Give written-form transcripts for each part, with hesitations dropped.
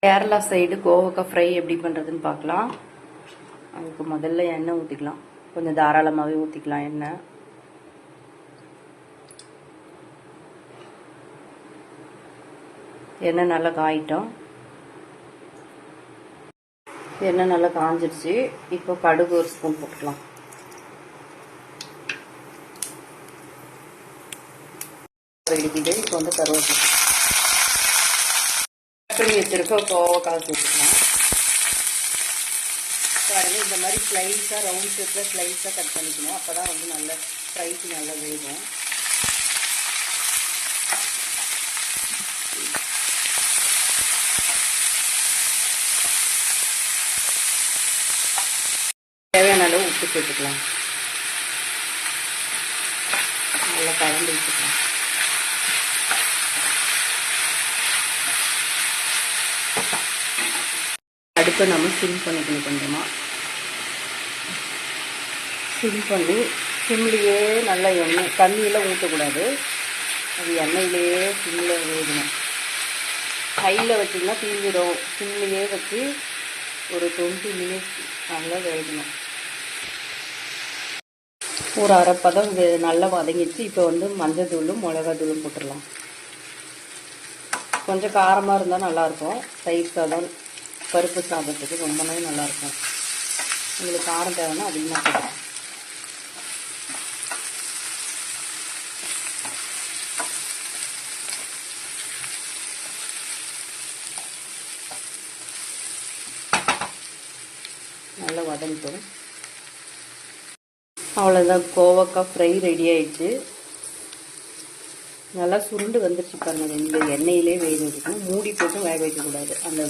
Kerala side கோவக்காய் fry எப்படி பண்ணுறதுன்னு பார்க்கலாம். அதுக்கு முதல்ல எண்ணெய் ஊற்றிக்கலாம். கொஞ்சம் தாராளமாகவே ஊற்றிக்கலாம் எண்ணெய். எண்ணெய் நல்லா காயிட்டோம். எண்ணெய் நல்லா காஞ்சிடுச்சு. இப்போ கடுகு ஒரு ஸ்பூன் போட்டுக்கலாம். வெடிக்குது. இப்போ வந்து கருவேப்பிலை பண்ணி வச்சுருக்க கோவக்காய் சேர்த்துக்கலாம். பாருங்கள், இந்த மாதிரி ஸ்லைஸாக ரவுண்ட் ஷேப்பில் ஸ்லைஸாக கட் பண்ணிக்கணும். அப்போ தான் வந்து நல்ல ஃப்ரைக்கு நல்லா வேகும். தேவையான அளவு உப்பு சேர்த்துக்கலாம். நல்லா கலந்து வச்சுக்கலாம். அடுப்பை நம்ம சிம் பண்ணிக்கணும். கொஞ்சமாக சிம் பண்ணி சிம்லேயே நல்லா எண்ணெய் தண்ணியெல்லாம் ஊற்றக்கூடாது. அது எண்ணெயிலேயே சிம்மில் வேகணும். ஹையில் வச்சிங்கன்னா தீவிரம். சிம்லேயே வச்சு ஒரு 20 மினிட்ஸ் நல்லா வேகணும். ஒரு அரைப்பதம் நல்லா வதங்கிடுச்சு. இப்போ வந்து மஞ்சள் தூளும் மிளகாத்தூளும் போட்டுடலாம். கொஞ்சம் காரமாக இருந்தால் நல்லாயிருக்கும். தயிர் சாதம் பருப்பு சாதத்துக்கு ரொம்ப நாள் நல்லாயிருக்கும். உங்களுக்கு காரம் தேவைன்னா அதிகமாக போடலாம். நல்லா வதங்கிட்டோம். அவ்வளோதான், கோவக்காய் ஃப்ரை ரெடி ஆயிடுச்சு. நல்லா சுருண்டு வந்துடுச்சு பாருங்கள். இந்த எண்ணெயிலே வேக வைக்கணும். மூடி போட்டு வேக வைக்கக்கூடாது. அந்த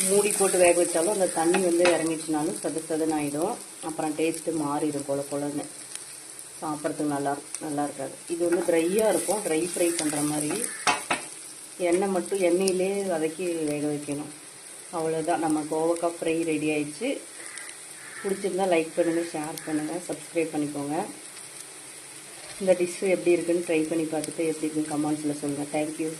மூடி போட்டு வேக வச்சாலும் அந்த தண்ணி வந்து இறங்கிச்சுனாலும் சதுன்னு ஆகிடும். அப்புறம் டேஸ்ட்டு மாறிடும். கொலன்னு சாப்பிட்றதுக்கு நல்லா இருக்காது. இது வந்து ட்ரையாக இருக்கும். ட்ரை ஃப்ரை பண்ணுற மாதிரி எண்ணெய் மட்டும் எண்ணெயிலே வதக்கி வேக வைக்கணும். அவ்வளோதான், நம்ம கோவக்காய் ஃப்ரை ரெடி ஆயிடுச்சு. பிடிச்சிருந்தா லைக் பண்ணுங்கள், ஷேர் பண்ணுங்கள், சப்ஸ்கிரைப் பண்ணிக்கோங்க. இந்த டிஷ்ஷு எப்படி இருக்குன்னு ட்ரை பண்ணி பார்த்துட்டு எப்படி இருக்குன்னு கமெண்ட்ஸில் சொல்லுங்கள். தேங்க்யூ.